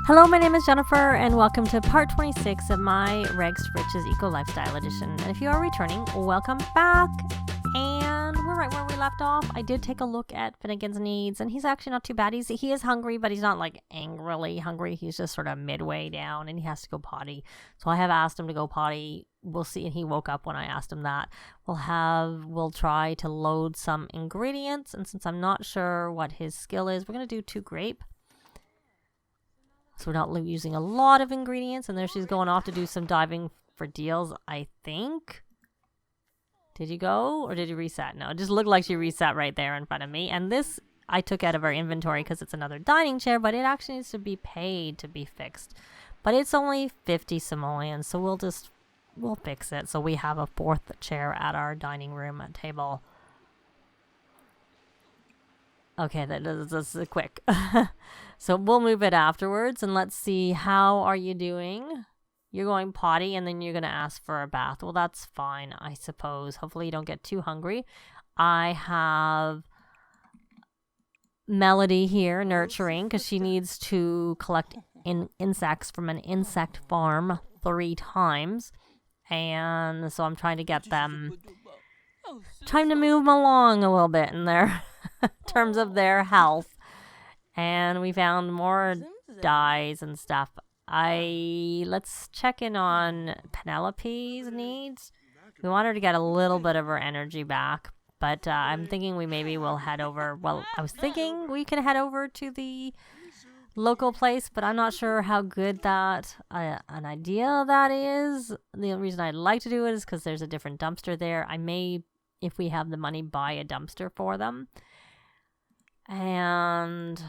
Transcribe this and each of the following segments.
Hello, my name is Jennifer, and welcome to part 26 of my Rags to Riches Eco Lifestyle Edition. And if you are returning, welcome back. And we're right where we left off. I did take a look at Finnegan's needs, and he's actually not too bad. He is hungry, but he's not like angrily hungry. He's just sort of midway down, and he has to go potty. So I have asked him to go potty. We'll see. And he woke up when I asked him that. We'll try to load some ingredients, and since I'm not sure what his skill is, we're gonna do 2 grape. So we're not using a lot of ingredients. And there she's going off to do some diving for deals, I think. Did you go or did you reset? No, it just looked like she reset right there in front of me. And this I took out of our inventory because it's another dining chair, but it actually needs to be paid to be fixed. But it's only 50 simoleons, so we'll fix it. So we have a 4th chair at our dining room table. Okay, that's quick. So we'll move it afterwards, and let's see, how are you doing? You're going potty, and then you're going to ask for a bath. Well, that's fine, I suppose. Hopefully you don't get too hungry. I have Melody here nurturing, because she needs to collect insects from an insect farm 3 times. And so I'm trying to get them, trying to move them along a little bit in their terms of their health. And we found more dyes and stuff. Let's check in on Penelope's needs. We want her to get a little bit of her energy back, but I'm thinking we maybe will head over. Well, I was thinking we can head over to the local place, but I'm not sure how good that an idea that is. The only reason I'd like to do it is because there's a different dumpster there. I may, if we have the money, buy a dumpster for them. And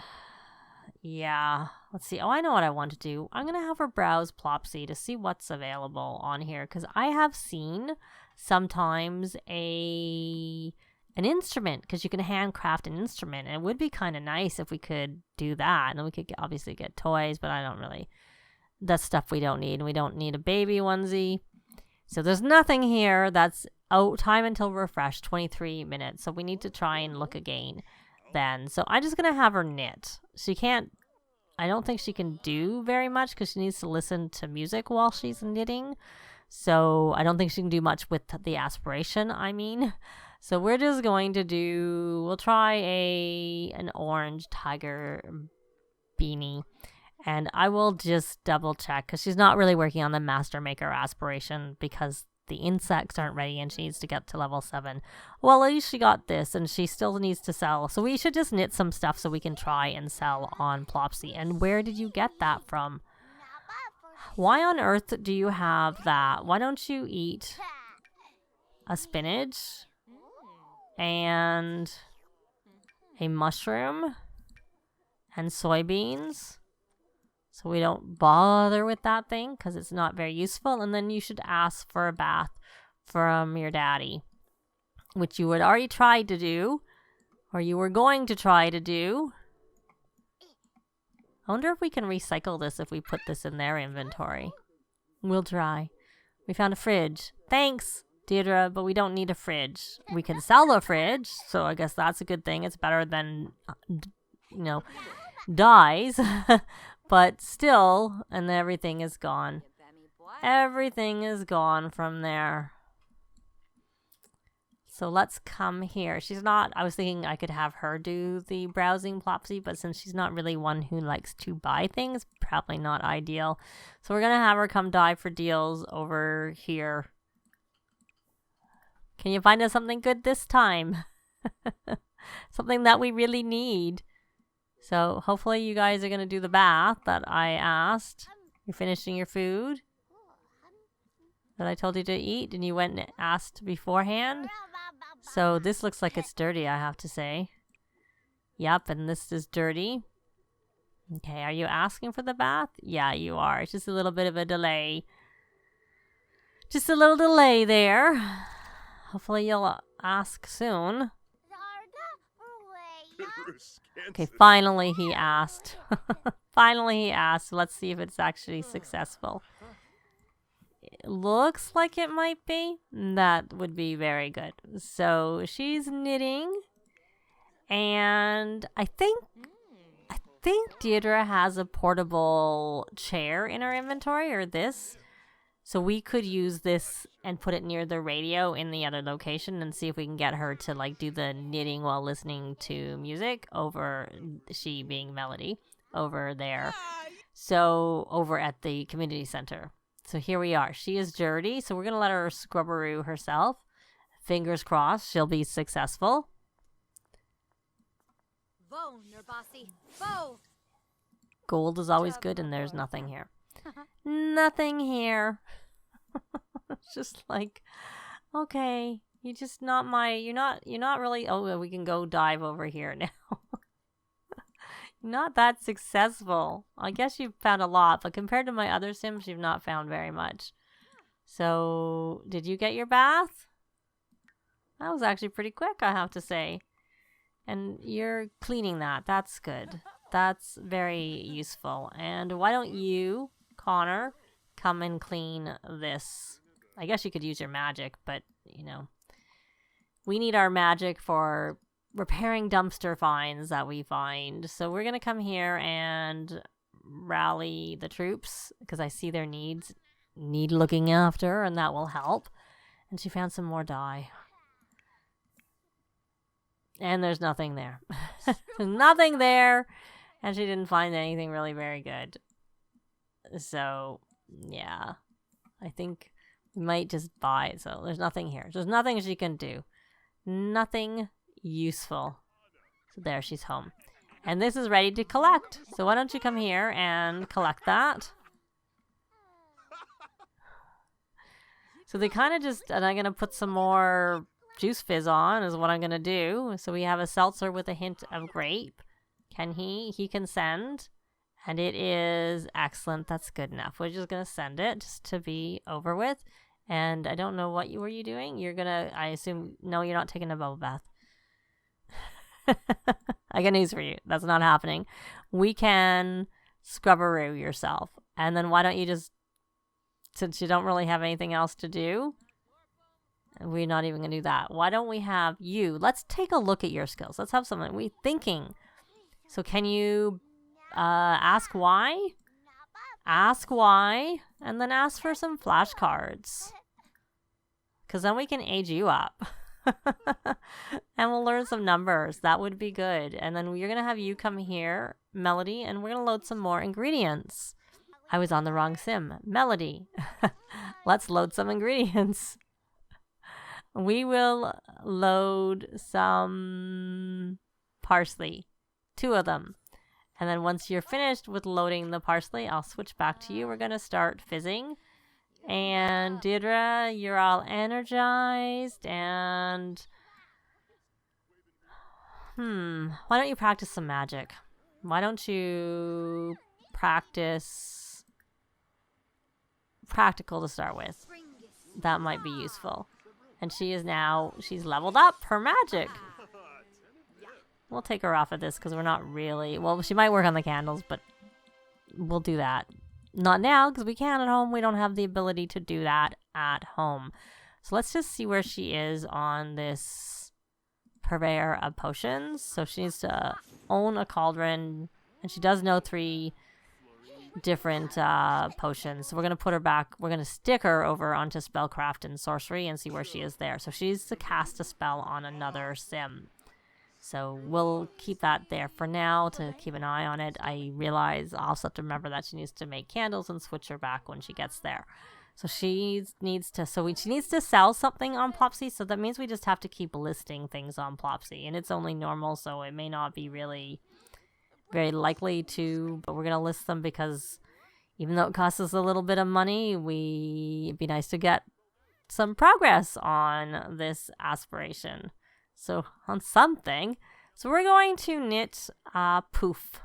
yeah, let's see. Oh, I know what I want to do. I'm going to have her browse Plopsy to see what's available on here, because I have seen sometimes an instrument, because you can handcraft an instrument, and it would be kind of nice if we could do that. And we could obviously get toys, but that's stuff we don't need. And we don't need a baby onesie. So there's nothing here that's, time until refresh, 23 minutes. So we need to try and look again then. So I'm just going to have her knit. I don't think she can do very much because she needs to listen to music while she's knitting. So I don't think she can do much with the aspiration, So we're just going to we'll try an orange tiger beanie. And I will just double check because she's not really working on the Master Maker aspiration because the insects aren't ready and she needs to get to level 7. Well, at least she got this and she still needs to sell. So we should just knit some stuff so we can try and sell on Plopsy. And where did you get that from? Why on earth do you have that? Why don't you eat a spinach and a mushroom and soybeans? So we don't bother with that thing because it's not very useful. And then you should ask for a bath from your daddy, which you had already tried to do, or you were going to try to do. I wonder if we can recycle this if we put this in their inventory. We'll try. We found a fridge. Thanks, Deidre, but we don't need a fridge. We can sell a fridge, so I guess that's a good thing. It's better than, dyes. But still, and everything is gone. Everything is gone from there. So let's come here. I was thinking I could have her do the browsing Plopsy, but since she's not really one who likes to buy things, probably not ideal. So we're going to have her come dive for deals over here. Can you find us something good this time? Something that we really need. So hopefully you guys are going to do the bath that I asked. You're finishing your food that I told you to eat and you went and asked beforehand. So this looks like it's dirty, I have to say. Yep, and this is dirty. Okay, are you asking for the bath? Yeah, you are. It's just a little bit of a delay. Just a little delay there. Hopefully you'll ask soon. Okay, finally he asked. Finally he asked. Let's see if it's actually successful. It looks like it might be. That would be very good. So she's knitting. And I think think Deidre has a portable chair in her inventory, or this. So we could use this and put it near the radio in the other location and see if we can get her to like do the knitting while listening to music over, she being Melody, over there. So over at the community center. So here we are. She is dirty, so we're going to let her scrubberoo herself. Fingers crossed she'll be successful. Gold is always good, and there's nothing here. Nothing here. It's just like, okay, you're just not my, you're not really, oh, we can go dive over here now. Not that successful. I guess you've found a lot, but compared to my other Sims, you've not found very much. So, did you get your bath? That was actually pretty quick, I have to say. And you're cleaning that. That's good. That's very useful. And why don't you, Connor, come and clean this? I guess you could use your magic, but, you know, we need our magic for repairing dumpster finds that we find. So we're going to come here and rally the troops because I see their needs need looking after, and that will help. And she found some more dye. And there's nothing there. Nothing there. And she didn't find anything really very good. So, yeah. I think we might just buy it. So there's nothing here. There's nothing she can do. Nothing useful. So there, she's home. And this is ready to collect. So why don't you come here and collect that? So they kind of just, and I'm going to put some more juice fizz on is what I'm going to do. So we have a seltzer with a hint of grape. He can send. And it is excellent. That's good enough. We're just going to send it just to be over with. And I don't know what were you doing? You're going to, I assume, no, you're not taking a bubble bath. I got news for you. That's not happening. We can scrubberoo yourself. And then why don't you just, since you don't really have anything else to do, we're not even going to do that. Why don't we have you? Let's take a look at your skills. Let's have something. We're thinking. So can you ask why? Ask why. And then ask for some flashcards. Because then we can age you up. And we'll learn some numbers. That would be good. And then you're going to have you come here, Melody, and we're going to load some more ingredients. I was on the wrong sim. Melody. Let's load some ingredients. We will load some parsley. 2 of them. And then once you're finished with loading the parsley, I'll switch back to you. We're going to start fizzing. And Deidre, you're all energized. And why don't you practice some magic? Why don't you practice practical to start with? That might be useful. And she's leveled up her magic. We'll take her off of this because we're not really, well, she might work on the candles, but we'll do that. Not now because we can at home. We don't have the ability to do that at home. So let's just see where she is on this purveyor of potions. So she needs to own a cauldron, and she does know 3 different potions. So we're going to put her back. We're going to stick her over onto spellcraft and sorcery and see where she is there. So she needs to cast a spell on another sim. So we'll keep that there for now to keep an eye on it. I realize I'll also have to remember that she needs to make candles and switch her back when she gets there. So she needs to sell something on Plopsy. So that means we just have to keep listing things on Plopsy. And it's only normal, so it may not be really very likely to, but we're going to list them because even though it costs us a little bit of money, it'd be nice to get some progress on this aspiration. So on something. So we're going to knit poof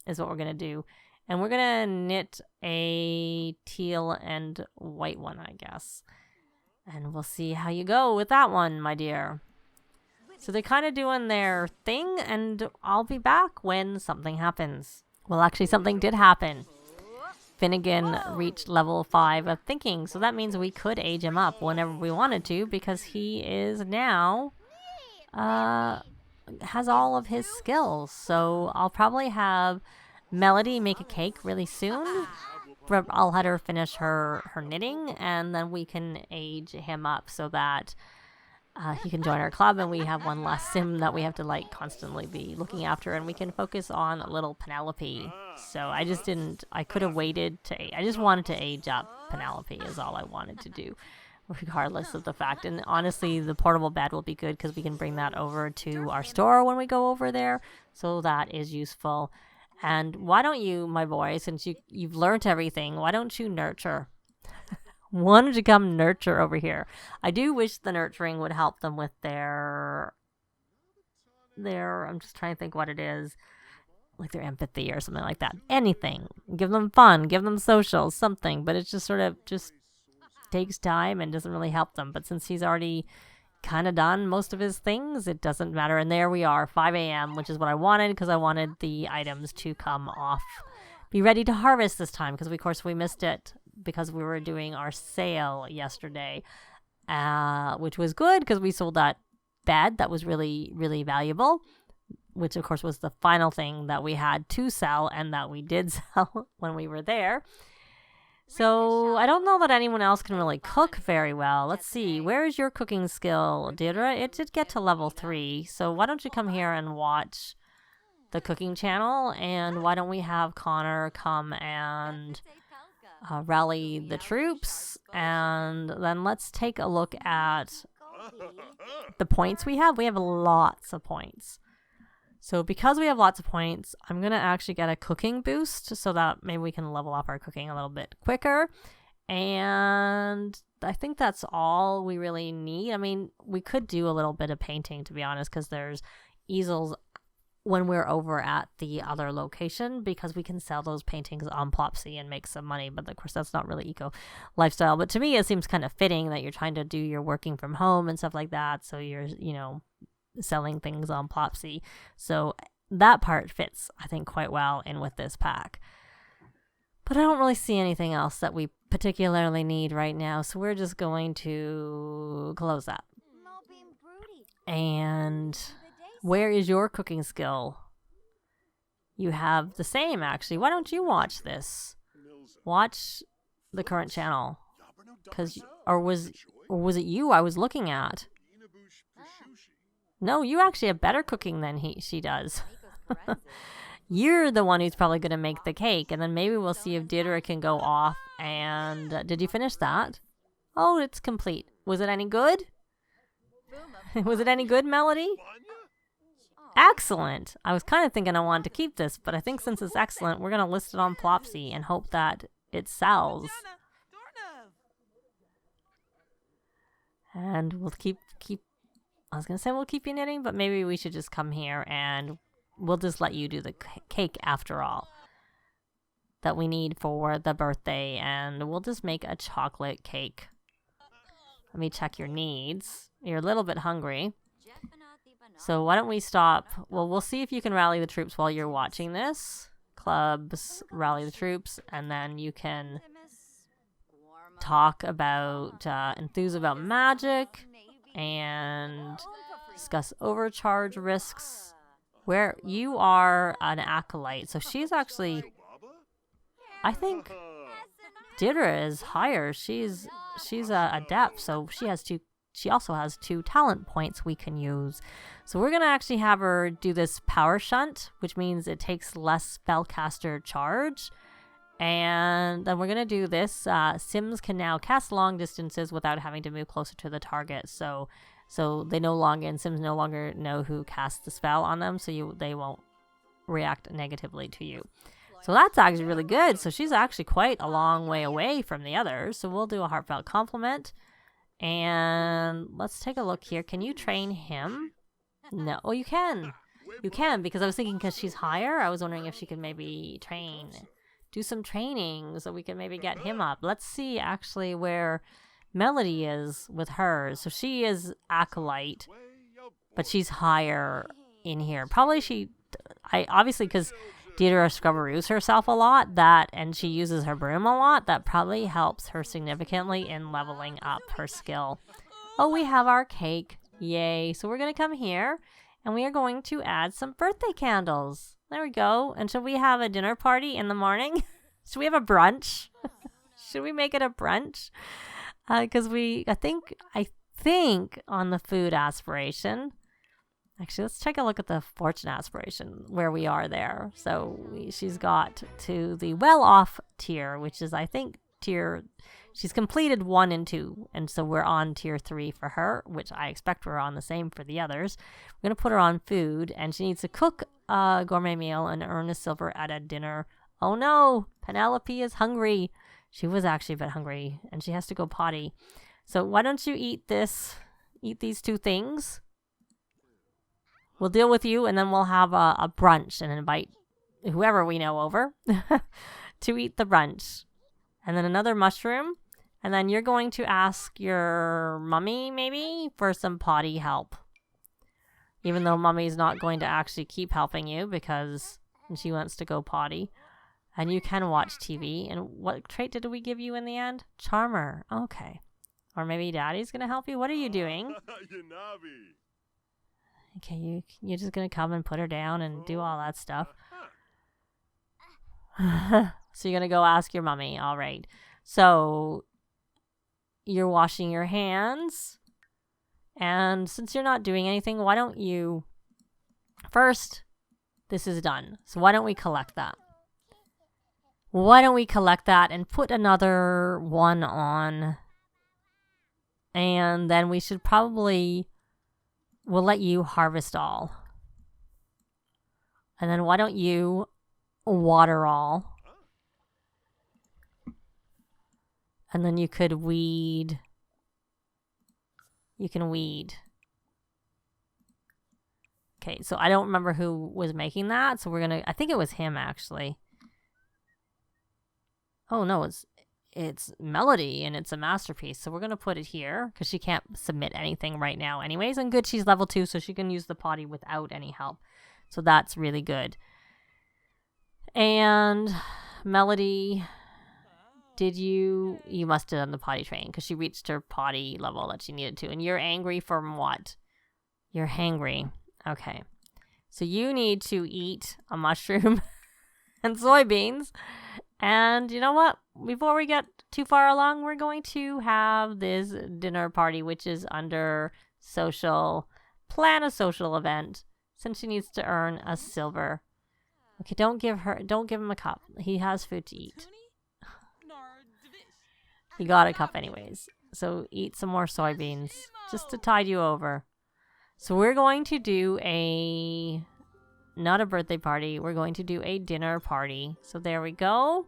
is what we're going to do. And we're going to knit a teal and white one, I guess. And we'll see how you go with that one, my dear. So they're kind of doing their thing, and I'll be back when something happens. Well, actually, something did happen. Finnegan reached level 5 of thinking, so that means we could age him up whenever we wanted to, because he is now has all of his skills. So I'll probably have Melody make a cake really soon. I'll let her finish her knitting, and then we can age him up so that he can join our club, and we have one less sim that we have to like constantly be looking after, and we can focus on little Penelope. So I could have waited I just wanted to age up Penelope is all I wanted to do, regardless of the fact. And honestly, the portable bed will be good because we can bring that over to our store when we go over there. So that is useful. And why don't you, my boy, since you've learned everything, why don't you nurture? Why don't you come nurture over here? I do wish the nurturing would help them with their I'm just trying to think what it is. Like their empathy or something like that. Anything. Give them fun. Give them social. Something. But it just sort of just takes time and doesn't really help them. But since he's already kind of done most of his things, it doesn't matter. And there we are, 5 a.m., which is what I wanted because I wanted the items to come off, be ready to harvest this time because of course we missed it because we were doing our sale yesterday, which was good because we sold that bed that was really, really valuable, which of course was the final thing that we had to sell and that we did sell when we were there. So I don't know that anyone else can really cook very well. Let's see. Where is your cooking skill, Deidre? It did get to level 3. So why don't you come here and watch the cooking channel? And why don't we have Connor come and rally the troops? And then let's take a look at the points we have. We have lots of points. So because we have lots of points, I'm going to actually get a cooking boost so that maybe we can level up our cooking a little bit quicker. And I think that's all we really need. I mean, we could do a little bit of painting, to be honest, because there's easels when we're over at the other location because we can sell those paintings on Plopsy and make some money. But of course, that's not really eco lifestyle. But to me, it seems kind of fitting that you're trying to do your working from home and stuff like that. So you're, selling things on Plopsy. So that part fits, I think, quite well in with this pack. But I don't really see anything else that we particularly need right now. So we're just going to close that. And where is your cooking skill? You have the same, actually. Why don't you watch this? Watch the current channel. Or was it you I was looking at? No, you actually have better cooking than she does. You're the one who's probably going to make the cake, and then maybe we'll see if Deidre can go off. And did you finish that? Oh, it's complete. Was it any good? Was it any good, Melody? Excellent. I was kind of thinking I wanted to keep this, but I think since it's excellent, we're going to list it on Plopsy and hope that it sells. And we'll keep I was going to say we'll keep you knitting, but maybe we should just come here and we'll just let you do the cake after all that we need for the birthday. And we'll just make a chocolate cake. Let me check your needs. You're a little bit hungry. So why don't we stop? Well, we'll see if you can rally the troops while you're watching this. Clubs, rally the troops, and then you can talk about, enthuse about magic. And discuss overcharge risks. Where you are an acolyte, so she's actually, I think, Deidre is higher. She's a adept, so she also has 2 talent points we can use. So we're gonna actually have her do this power shunt, which means it takes less spellcaster charge. And then we're going to do this. Sims can now cast long distances without having to move closer to the target. So Sims no longer know who cast the spell on them, so they won't react negatively to you. So that's actually really good. So she's actually quite a long way away from the others. So we'll do a heartfelt compliment. And let's take a look here. Can you train him? No. Oh, you can. You can, because I was thinking because she's higher, I was wondering if she could maybe do some training so we can maybe get him up. Let's see actually where Melody is with hers. So she is acolyte, but she's higher in here. Probably obviously because Deidre scrubberoos herself a lot, and she uses her broom a lot, that probably helps her significantly in leveling up her skill. Oh, we have our cake. Yay. So we're going to come here and we are going to add some birthday candles. There we go. And should we have a dinner party in the morning? Should we have a brunch? Should we make it a brunch? Because I think on the food aspiration, actually, let's take a look at the fortune aspiration, where we are there. So she's got to the well-off tier, which is, I think, she's completed 1 and 2. And so we're on tier 3 for her, which I expect we're on the same for the others. We're going to put her on food, and she needs to cook a gourmet meal and earn a silver at a dinner. Oh no, Penelope is hungry. She was actually a bit hungry, and she has to go potty. So why don't you eat these 2 things? We'll deal with you, and then we'll have a brunch and invite whoever we know over to eat the brunch. And then another mushroom. And then you're going to ask your mummy, maybe, for some potty help. Even though mummy's not going to actually keep helping you because she wants to go potty. And you can watch TV. And what trait did we give you in the end? Charmer. Okay. Or maybe daddy's going to help you. What are you doing? Okay, you're just going to come and put her down and do all that stuff. So you're going to go ask your mummy. All right. So you're washing your hands. And since you're not doing anything, why don't you... First, this is done. So why don't we collect that? Why don't we collect that and put another one on? And then we should probably... We'll let you harvest all. And then why don't you water all? And then you could weed. You can weed. Okay, so I don't remember who was making that. So we're going to... I think it was him, actually. Oh, no, it's Melody, and it's a masterpiece. So we're going to put it here because she can't submit anything right now anyways. And good, she's level 2, so she can use the potty without any help. So that's really good. And Melody, you must have done the potty training because she reached her potty level that she needed to. And you're angry from what? You're hangry. Okay. So you need to eat a mushroom and soybeans. And you know what? Before we get too far along, we're going to have this dinner party, which is under social. Plan a social event, since she needs to earn a silver. Okay, don't give him a cup. He has food to eat. He got a cup anyways. So eat some more soybeans, just to tide you over. So we're going to do not a birthday party. We're going to do a dinner party. So there we go.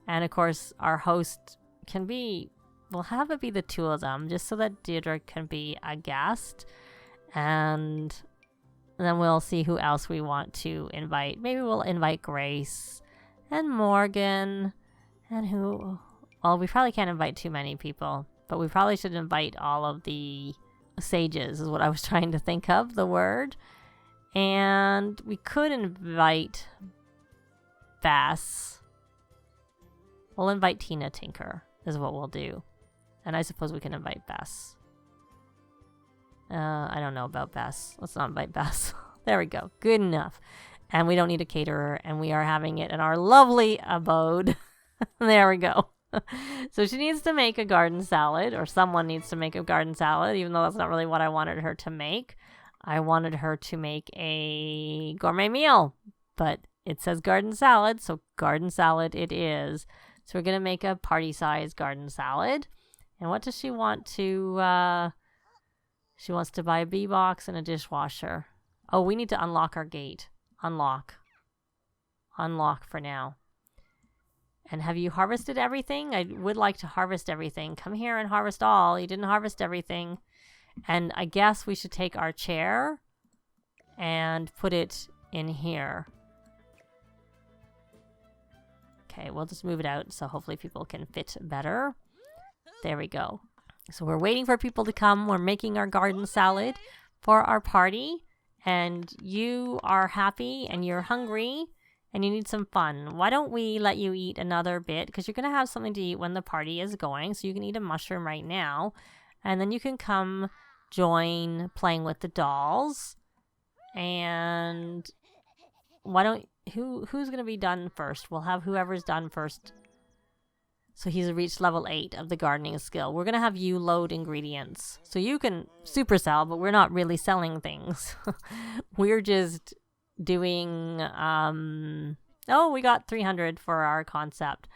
And of course, our host we'll have it be the 2 of them, just so that Deidre can be a guest. And then we'll see who else we want to invite. Maybe we'll invite Grace and Morgan and who... Well, we probably can't invite too many people, but we probably should invite all of the sages is what I was trying to think of, the word. And we could invite Bess. We'll invite Tina Tinker is what we'll do. And I suppose we can invite Bess. I don't know about Bess. Let's not invite Bess. There we go. Good enough. And we don't need a caterer. And we are having it in our lovely abode. There we go. So she needs to make a garden salad, or someone needs to make a garden salad, even though that's not really what I wanted her to make. I wanted her to make a gourmet meal, but it says garden salad, so garden salad it is. So we're going to make a party-sized garden salad. And what does she want to... She wants to buy a bee box and a dishwasher. Oh, we need to unlock our gate. Unlock. Unlock for now. And have you harvested everything? I would like to harvest everything. Come here and harvest all. You didn't harvest everything. And I guess we should take our chair and put it in here. Okay, we'll just move it out so hopefully people can fit better. There we go. So we're waiting for people to come. We're making our garden salad for our party. And you are happy and you're hungry and you need some fun. Why don't we let you eat another bit? Because you're going to have something to eat when the party is going. So you can eat a mushroom right now. And then you can come join playing with the dolls. And why don't who's gonna be done first? We'll have whoever's done first. So he's reached level 8 of the gardening skill. We're gonna have you load ingredients. So you can supersell, but we're not really selling things. We're just doing, oh, we got 300 for our concept.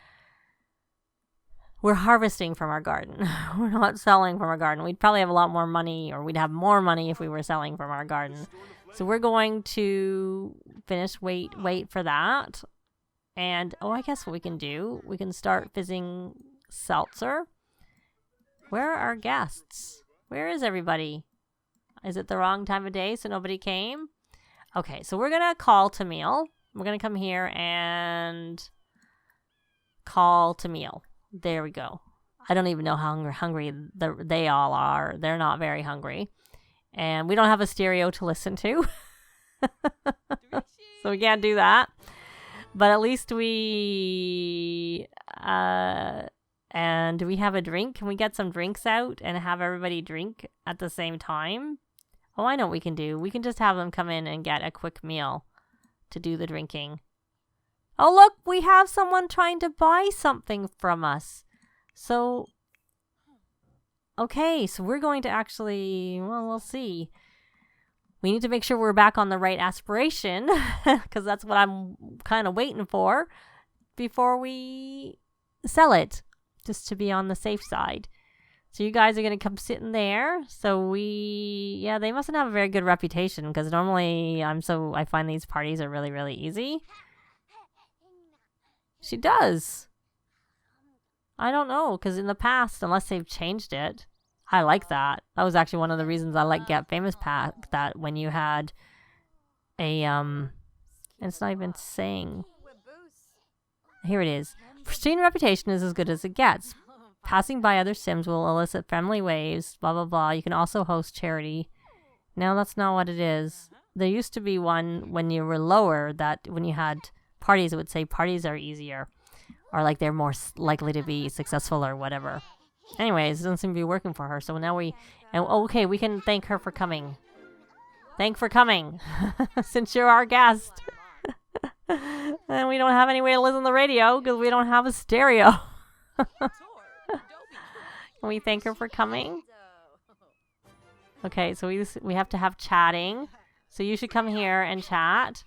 We're harvesting from our garden. We're not selling from our garden. We'd probably have a lot more money, or we'd have more money if we were selling from our garden. So we're going to finish, wait for that. And, oh, I guess what we can do, we can start fizzing seltzer. Where are our guests? Where is everybody? Is it the wrong time of day so nobody came? Okay, so we're going to call to meal. We're going to come here and call to meal. There we go. I don't even know how hungry they all are. They're not very hungry. And we don't have a stereo to listen to. So we can't do that. But at least we... and do we have a drink? Can we get some drinks out and have everybody drink at the same time? Oh, I know what we can do. We can just have them come in and get a quick meal to do the drinking. Oh, look, we have someone trying to buy something from us. So, okay, so we're going to actually, well, we'll see. We need to make sure we're back on the right aspiration, because that's what I'm kind of waiting for before we sell it, just to be on the safe side. So you guys are going to come sit in there. So yeah, they mustn't have a very good reputation, because normally I find these parties are really, really easy. She does. I don't know, because in the past, unless they've changed it, I like that. That was actually one of the reasons I like Get Famous Pack, that when you had a, it's not even saying. Here it is. Pristine reputation is as good as it gets. Passing by other Sims will elicit friendly waves, blah, blah, blah. You can also host charity. No, that's not what it is. There used to be one when you were lower that when you had parties, it would say parties are easier, or like they're more likely to be successful or whatever. Anyways, it doesn't seem to be working for her. So now okay, we can thank her for coming. Thank for coming, since you're our guest. And we don't have any way to listen to the radio because we don't have a stereo. Can we thank her for coming? Okay, so we have to have chatting. So you should come here and chat,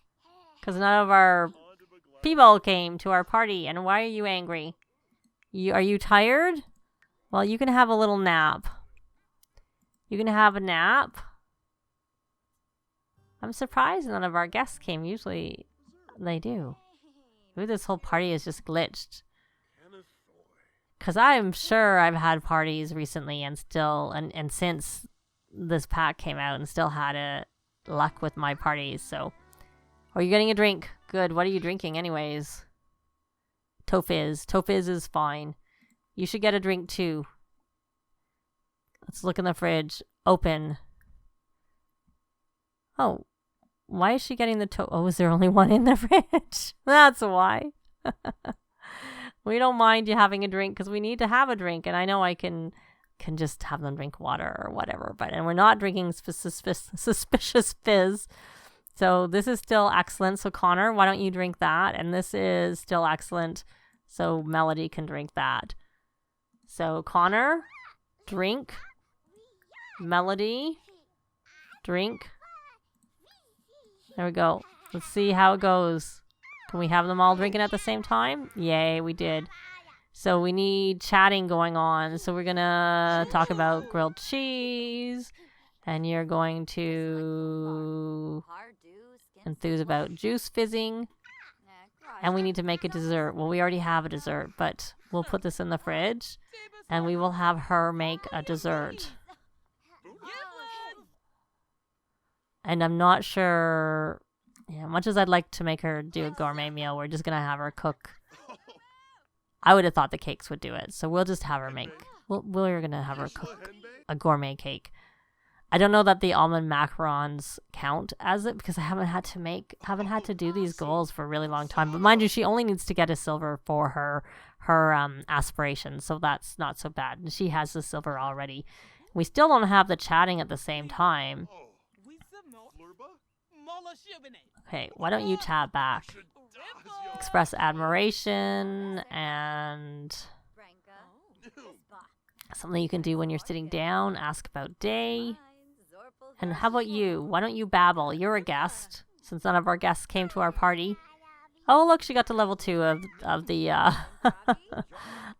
because none of our people came to our party. And why are you angry? Are you tired? Well, you can have a little nap. You can have a nap. I'm surprised none of our guests came. Usually they do. Maybe this whole party is just glitched. Because I'm sure I've had parties recently and still, and since this pack came out, and still had luck with my parties. So, are you getting a drink? Good. What are you drinking anyways? Tofizz. Tofizz is fine. You should get a drink too. Let's look in the fridge. Open. Oh, why is she getting the Oh, is there only one in the fridge? That's why. We don't mind you having a drink because we need to have a drink, and I know I can just have them drink water or whatever. And we're not drinking suspicious fizz. So this is still excellent. So Connor, why don't you drink that? And this is still excellent. So Melody can drink that. So Connor, drink. Melody, drink. There we go. Let's see how it goes. Can we have them all drinking at the same time? Yay, we did. So we need chatting going on. So we're going to talk about grilled cheese. And you're going to enthuse about juice fizzing. And we need to make a dessert. Well, we already have a dessert, but we'll put this in the fridge. And we will have her make a dessert. And I'm not sure... Yeah, much as I'd like to make her do a gourmet meal, we're just going to have her cook. I would have thought the cakes would do it. So we'll just have her make... We're going to have her cook a gourmet cake. I don't know that the almond macarons count as it, because I haven't had to do these goals for a really long time. But mind you, she only needs to get a silver for her aspirations, so that's not so bad. And she has the silver already. We still don't have the chatting at the same time. Okay, why don't you tab back? Express admiration and something you can do when you're sitting down. Ask about day. And how about you? Why don't you babble? You're a guest, since none of our guests came to our party. Oh, look, she got to level 2 of the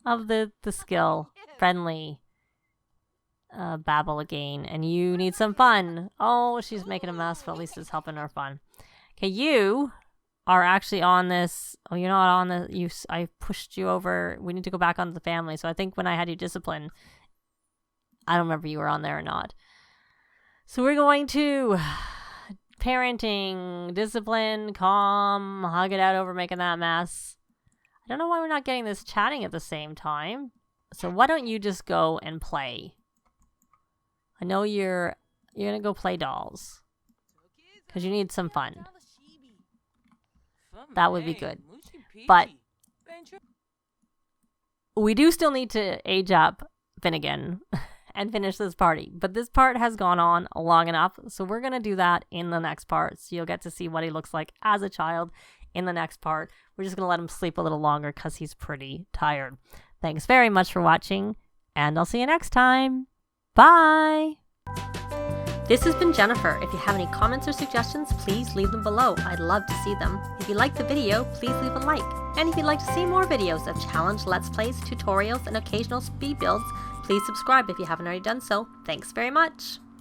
of the skill. Friendly. Babble again. And you need some fun. Oh, she's making a mess, but at least it's helping her fun. Okay, you are actually on this. Oh, you're not on the. I pushed you over. We need to go back onto the family. So I think when I had you discipline, I don't remember you were on there or not. So we're going to parenting, discipline, calm, hug it out over making that mess. I don't know why we're not getting this chatting at the same time. So why don't you just go and play? I know you're gonna go play dolls because you need some fun. That would be good. But we do still need to age up Finnegan and finish this party. But this part has gone on long enough, so we're going to do that in the next part. So you'll get to see what he looks like as a child in the next part. We're just going to let him sleep a little longer because he's pretty tired. Thanks very much for watching, and I'll see you next time. Bye! This has been Jennifer. If you have any comments or suggestions, please leave them below. I'd love to see them. If you liked the video, please leave a like. And if you'd like to see more videos of challenge, let's plays, tutorials, and occasional speed builds, please subscribe if you haven't already done so. Thanks very much.